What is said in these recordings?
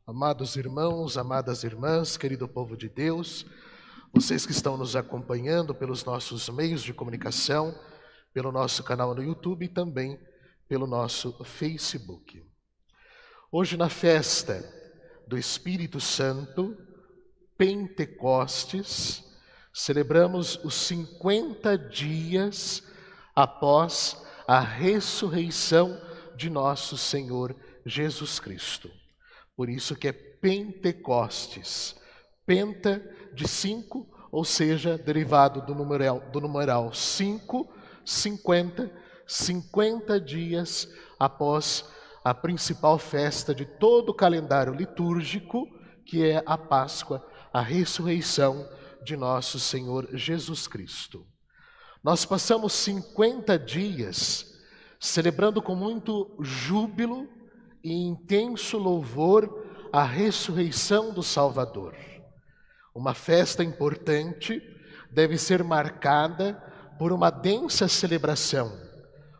Amados irmãos, amadas irmãs, querido povo de Deus, vocês que estão nos acompanhando pelos nossos meios de comunicação, pelo nosso canal no YouTube e também pelo nosso Facebook. Hoje, na festa do Espírito Santo, Pentecostes, celebramos os 50 dias após a ressurreição de nosso Senhor Jesus Cristo. Por isso que é Pentecostes. Penta de 5, ou seja, derivado do numeral 5, 50 dias após a principal festa de todo o calendário litúrgico, que é a Páscoa, a ressurreição de nosso Senhor Jesus Cristo. Nós passamos 50 dias celebrando com muito júbilo e intenso louvor a ressurreição do Salvador. Uma festa importante deve ser marcada por uma densa celebração,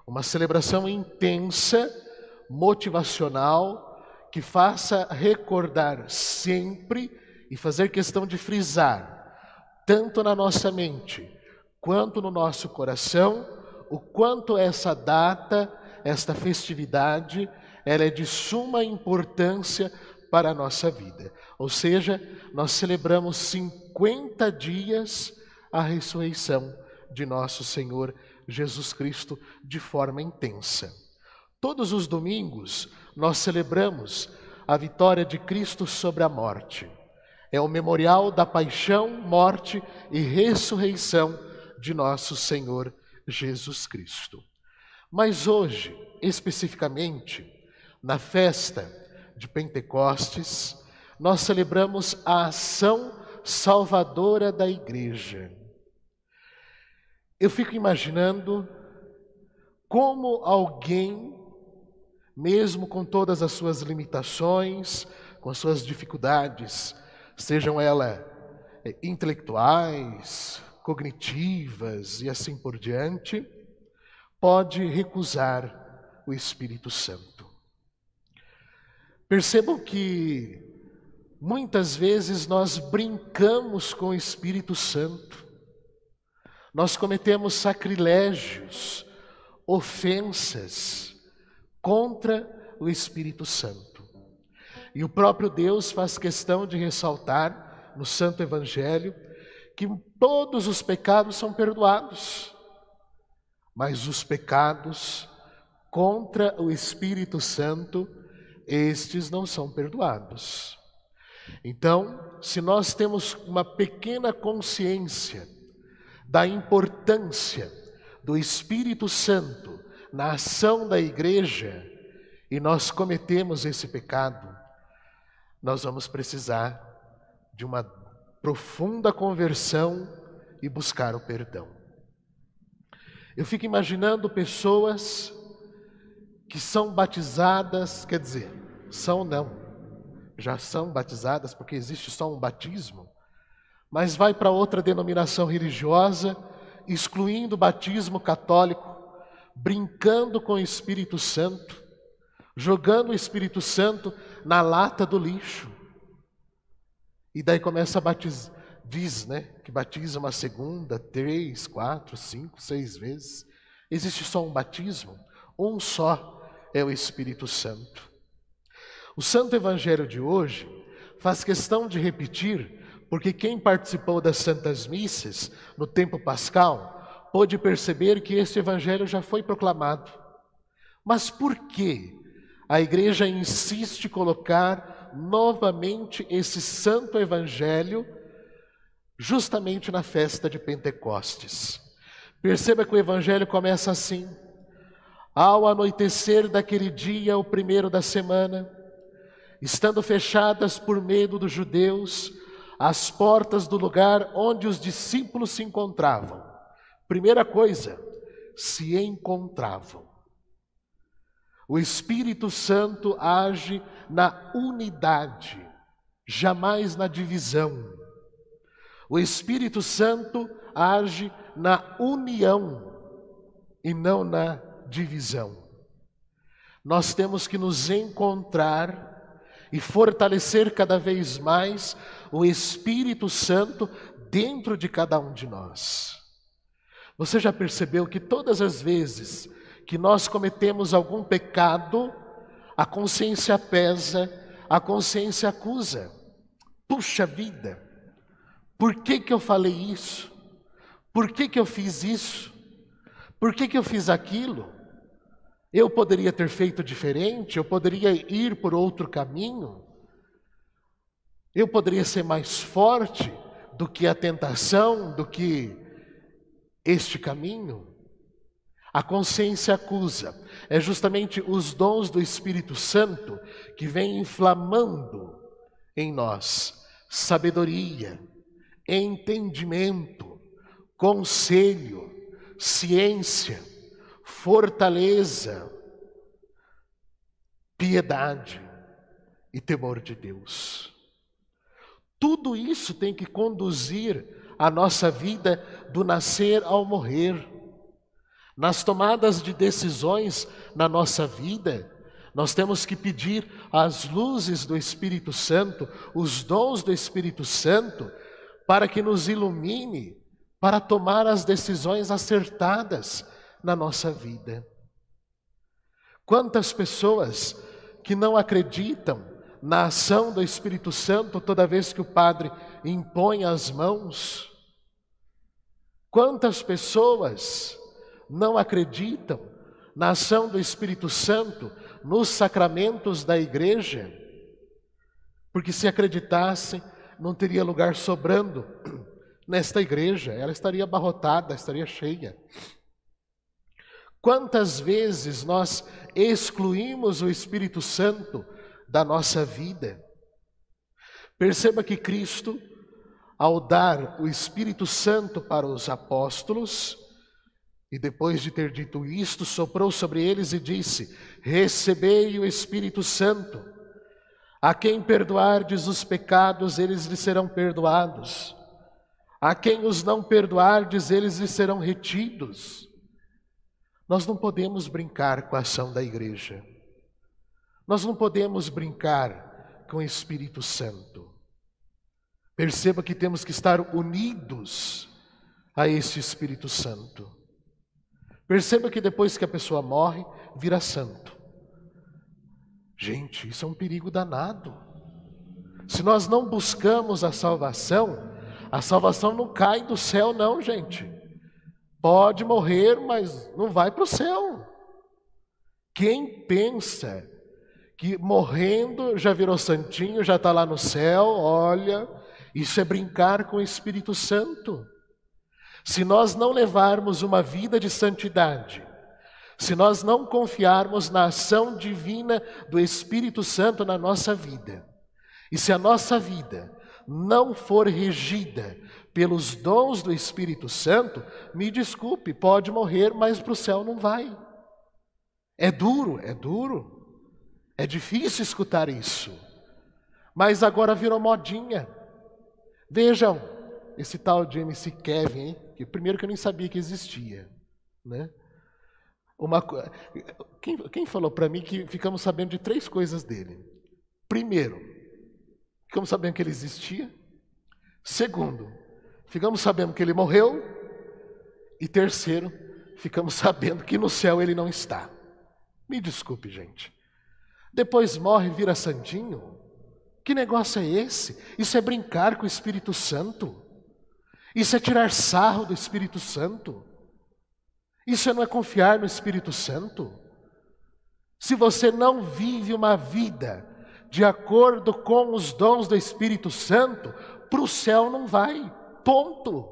uma celebração intensa, motivacional, que faça recordar sempre e fazer questão de frisar, tanto na nossa mente quanto no nosso coração, o quanto essa data, esta festividade, ela é de suma importância para a nossa vida. Ou seja, nós celebramos 50 dias a ressurreição de nosso Senhor Jesus Cristo de forma intensa. Todos os domingos nós celebramos a vitória de Cristo sobre a morte. É o memorial da paixão, morte e ressurreição de nosso Senhor Jesus Cristo. Mas hoje, especificamente, na festa de Pentecostes, nós celebramos a ação salvadora da Igreja. Eu fico imaginando como alguém, mesmo com todas as suas limitações, com as suas dificuldades, sejam elas intelectuais, cognitivas e assim por diante, pode recusar o Espírito Santo. Percebam que muitas vezes nós brincamos com o Espírito Santo, nós cometemos sacrilégios, ofensas contra o Espírito Santo. E o próprio Deus faz questão de ressaltar no Santo Evangelho que todos os pecados são perdoados, mas os pecados contra o Espírito Santo, estes não são perdoados. Então, se nós temos uma pequena consciência da importância do Espírito Santo na ação da Igreja, e nós cometemos esse pecado, nós vamos precisar de uma profunda conversão e buscar o perdão. Eu fico imaginando pessoas que são batizadas, quer dizer, já são batizadas porque existe só um batismo, mas vai para outra denominação religiosa, excluindo o batismo católico, brincando com o Espírito Santo, jogando o Espírito Santo na lata do lixo. E daí começa a batizar, diz, que batiza uma segunda, 3, 4, 5, 6 vezes. Existe só um batismo? Um só é o Espírito Santo. O Santo Evangelho de hoje faz questão de repetir, porque quem participou das Santas Missas no tempo pascal pôde perceber que este Evangelho já foi proclamado. Mas por que a Igreja insiste em colocar novamente esse Santo Evangelho justamente na festa de Pentecostes? Perceba que o Evangelho começa assim: ao anoitecer daquele dia, o primeiro da semana, estando fechadas por medo dos judeus as portas do lugar onde os discípulos se encontravam. Primeira coisa, se encontravam. O Espírito Santo age na unidade, jamais na divisão. O Espírito Santo age na união e não na divisão. Nós temos que nos encontrar e fortalecer cada vez mais o Espírito Santo dentro de cada um de nós. Você já percebeu que todas as vezes que nós cometemos algum pecado, a consciência pesa, a consciência acusa. Puxa vida, por que eu falei isso? Por que eu fiz isso? Por que eu fiz aquilo? Eu poderia ter feito diferente, eu poderia ir por outro caminho, eu poderia ser mais forte do que a tentação, do que este caminho. A consciência acusa. É justamente os dons do Espírito Santo que vem inflamando em nós sabedoria, entendimento, conselho, ciência, fortaleza, piedade e temor de Deus. Tudo isso tem que conduzir a nossa vida do nascer ao morrer. Nas tomadas de decisões na nossa vida, nós temos que pedir as luzes do Espírito Santo, os dons do Espírito Santo, para que nos ilumine, para tomar as decisões acertadas na nossa vida. Quantas pessoas que não acreditam na ação do Espírito Santo toda vez que o padre impõe as mãos? Quantas pessoas não acreditam na ação do Espírito Santo nos sacramentos da igreja? Porque se acreditassem, não teria lugar sobrando nesta igreja, ela estaria abarrotada, estaria cheia. Quantas vezes nós excluímos o Espírito Santo da nossa vida? Perceba que Cristo, ao dar o Espírito Santo para os apóstolos, e depois de ter dito isto, soprou sobre eles e disse: recebei o Espírito Santo. A quem perdoardes os pecados, eles lhes serão perdoados. A quem os não perdoardes, eles lhes serão retidos. Nós não podemos brincar com a ação da igreja. Nós não podemos brincar com o Espírito Santo. Perceba que temos que estar unidos a este Espírito Santo. Perceba que depois que a pessoa morre, vira santo. Gente, isso é um perigo danado. Se nós não buscamos a salvação não cai do céu não, gente. Pode morrer, mas não vai para o céu. Quem pensa que morrendo já virou santinho, já está lá no céu, olha, isso é brincar com o Espírito Santo. Se nós não levarmos uma vida de santidade, se nós não confiarmos na ação divina do Espírito Santo na nossa vida, e se a nossa vida não for regida pelos dons do Espírito Santo, me desculpe, pode morrer, mas para o céu não vai. É duro, é difícil escutar isso, mas agora virou modinha. Vejam, esse tal de MC Kevin, hein? Que primeiro que eu nem sabia que existia, né? Quem falou para mim que ficamos sabendo de 3 coisas dele? Primeiro, ficamos sabendo que ele existia. Segundo, ficamos sabendo que ele morreu. E terceiro, ficamos sabendo que no céu ele não está. Me desculpe, gente. Depois morre e vira santinho? Que negócio é esse? Isso é brincar com o Espírito Santo? Isso é tirar sarro do Espírito Santo? Isso não é confiar no Espírito Santo? Se você não vive uma vida de acordo com os dons do Espírito Santo, para o céu não vai. Ponto.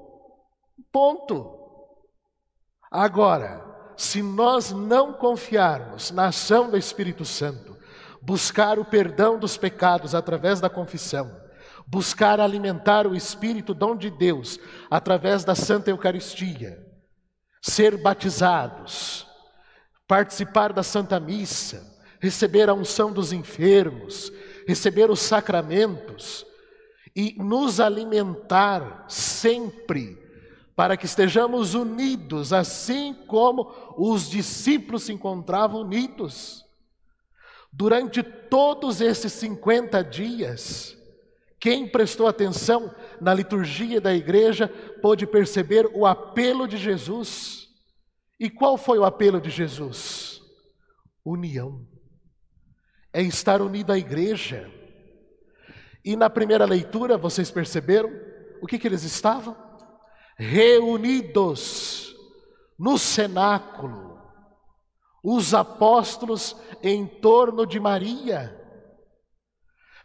Agora, se nós não confiarmos na ação do Espírito Santo, buscar o perdão dos pecados através da confissão, buscar alimentar o Espírito, dom de Deus, através da Santa Eucaristia, ser batizados, participar da Santa Missa, receber a unção dos enfermos, receber os sacramentos e nos alimentar sempre para que estejamos unidos, assim como os discípulos se encontravam unidos. Durante todos esses 50 dias, quem prestou atenção na liturgia da igreja pôde perceber o apelo de Jesus. E qual foi o apelo de Jesus? União. É estar unido à igreja. E na primeira leitura, vocês perceberam o que eles estavam? Reunidos no cenáculo, os apóstolos em torno de Maria.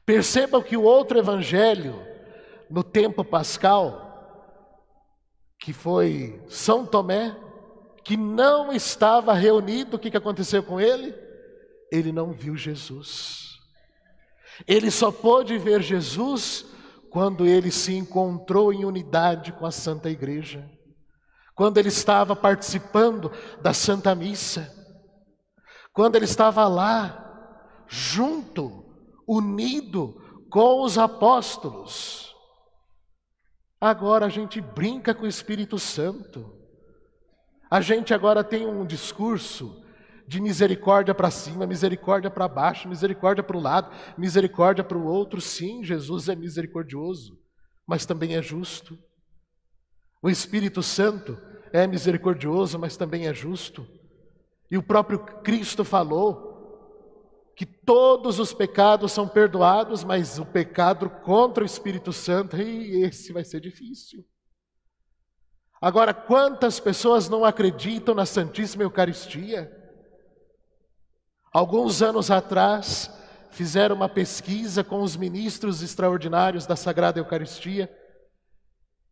Percebam que o outro evangelho, no tempo pascal, que foi São Tomé, que não estava reunido, o que aconteceu com ele? Ele não viu Jesus. Ele só pôde ver Jesus quando ele se encontrou em unidade com a Santa Igreja, quando ele estava participando da Santa Missa, quando ele estava lá, junto, unido com os apóstolos. Agora a gente brinca com o Espírito Santo. A gente agora tem um discurso de misericórdia para cima, misericórdia para baixo, misericórdia para o lado, misericórdia para o outro. Sim, Jesus é misericordioso, mas também é justo. O Espírito Santo é misericordioso, mas também é justo. E o próprio Cristo falou que todos os pecados são perdoados, mas o pecado contra o Espírito Santo, e esse vai ser difícil. Agora, quantas pessoas não acreditam na Santíssima Eucaristia? Alguns anos atrás, fizeram uma pesquisa com os ministros extraordinários da Sagrada Eucaristia,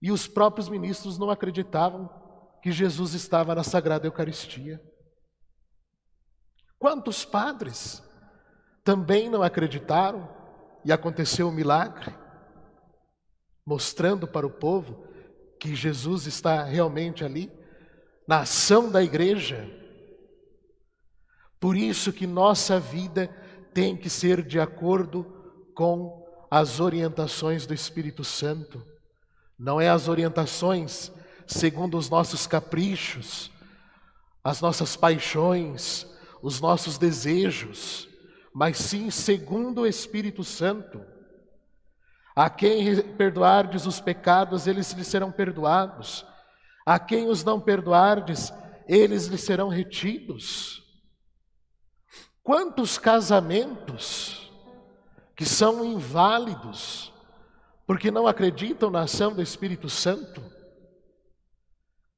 e os próprios ministros não acreditavam que Jesus estava na Sagrada Eucaristia. Quantos padres também não acreditaram, e aconteceu um milagre, mostrando para o povo que Jesus está realmente ali, na ação da igreja. Por isso que nossa vida tem que ser de acordo com as orientações do Espírito Santo. Não é as orientações segundo os nossos caprichos, as nossas paixões, os nossos desejos, mas sim segundo o Espírito Santo. A quem perdoardes os pecados, eles lhes serão perdoados. A quem os não perdoardes, eles lhes serão retidos. Quantos casamentos que são inválidos, porque não acreditam na ação do Espírito Santo?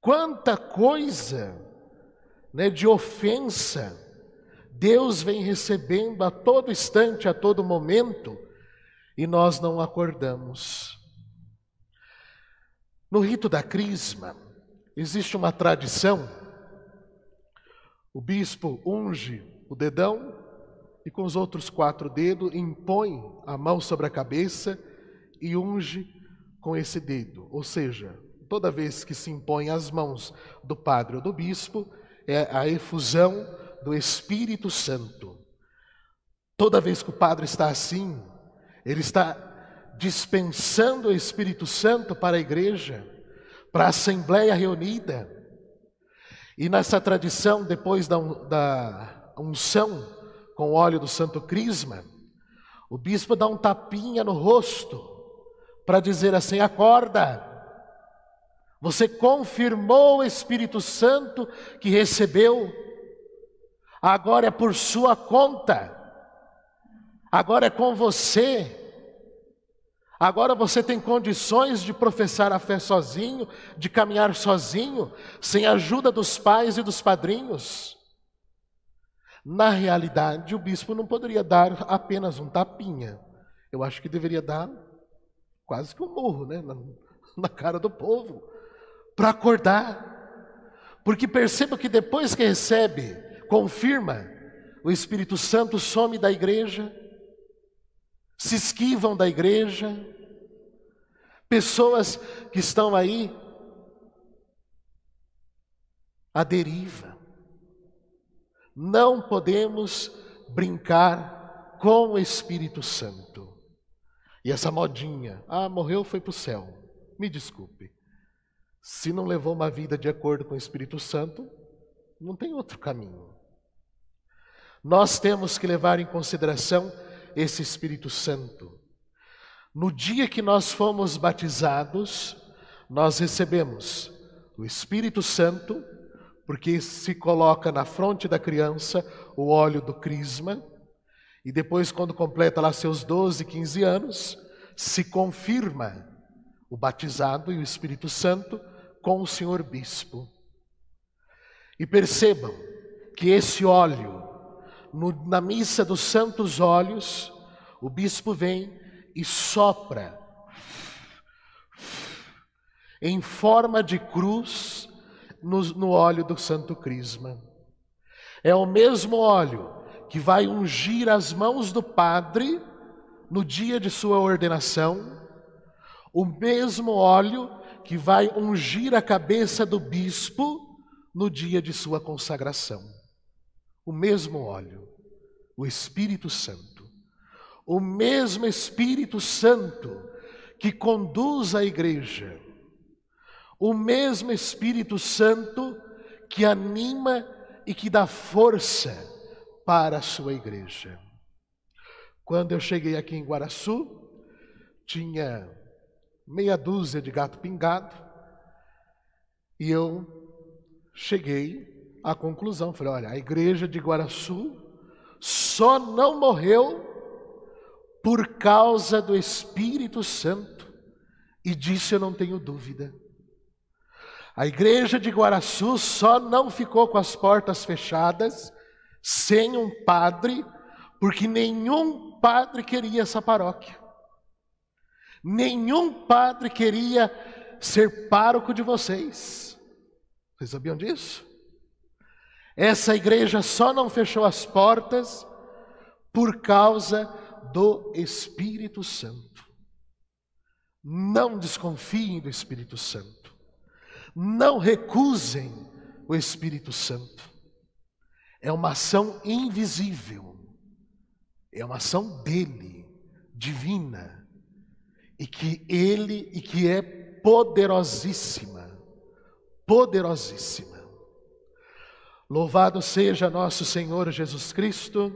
Quanta coisa, de ofensa Deus vem recebendo a todo instante, a todo momento, e nós não acordamos. No rito da crisma, existe uma tradição. O bispo unge o dedão e com os outros 4 dedos impõe a mão sobre a cabeça e unge com esse dedo. Ou seja, toda vez que se impõe as mãos do padre ou do bispo, é a efusão do Espírito Santo. Toda vez que o padre está assim, ele está dispensando o Espírito Santo para a igreja, para a assembleia reunida. E nessa tradição, depois da unção com o óleo do Santo Crisma, o bispo dá um tapinha no rosto para dizer assim: acorda, você confirmou o Espírito Santo que recebeu, agora é por sua conta, agora é com você. Agora você tem condições de professar a fé sozinho, de caminhar sozinho, sem a ajuda dos pais e dos padrinhos. Na realidade, o bispo não poderia dar apenas um tapinha. Eu acho que deveria dar quase que um murro, na cara do povo, para acordar. Porque perceba que depois que recebe, confirma, o Espírito Santo some da igreja, se esquivam da igreja. Pessoas que estão aí à deriva. Não podemos brincar com o Espírito Santo. E essa modinha, morreu, foi para o céu. Me desculpe. Se não levou uma vida de acordo com o Espírito Santo, não tem outro caminho. nós temos que levar em consideração esse Espírito Santo. No dia que nós fomos batizados, nós recebemos o Espírito Santo, porque se coloca na fronte da criança o óleo do crisma, e depois, quando completa lá seus 12, 15 anos, se confirma o batizado e o Espírito Santo com o senhor bispo. E percebam que esse óleo, na missa dos santos óleos, o bispo vem e sopra em forma de cruz no óleo do santo crisma. É o mesmo óleo que vai ungir as mãos do padre no dia de sua ordenação, o mesmo óleo que vai ungir a cabeça do bispo no dia de sua consagração. O mesmo óleo, o Espírito Santo. O mesmo Espírito Santo que conduz a igreja. O mesmo Espírito Santo que anima e que dá força para a sua igreja. Quando eu cheguei aqui em Guaraçu, tinha meia dúzia de gato pingado, e eu cheguei à conclusão, falei, olha, a igreja de Guaraçu só não morreu por causa do Espírito Santo, e disso eu não tenho dúvida. A igreja de Guaraçu só não ficou com as portas fechadas, sem um padre, porque nenhum padre queria essa paróquia. Nenhum padre queria ser pároco de vocês. Vocês sabiam disso? Essa igreja só não fechou as portas por causa do Espírito Santo. Não desconfiem do Espírito Santo. Não recusem o Espírito Santo. É uma ação invisível. É uma ação dele, divina. E que é poderosíssima. Poderosíssima. Louvado seja nosso Senhor Jesus Cristo.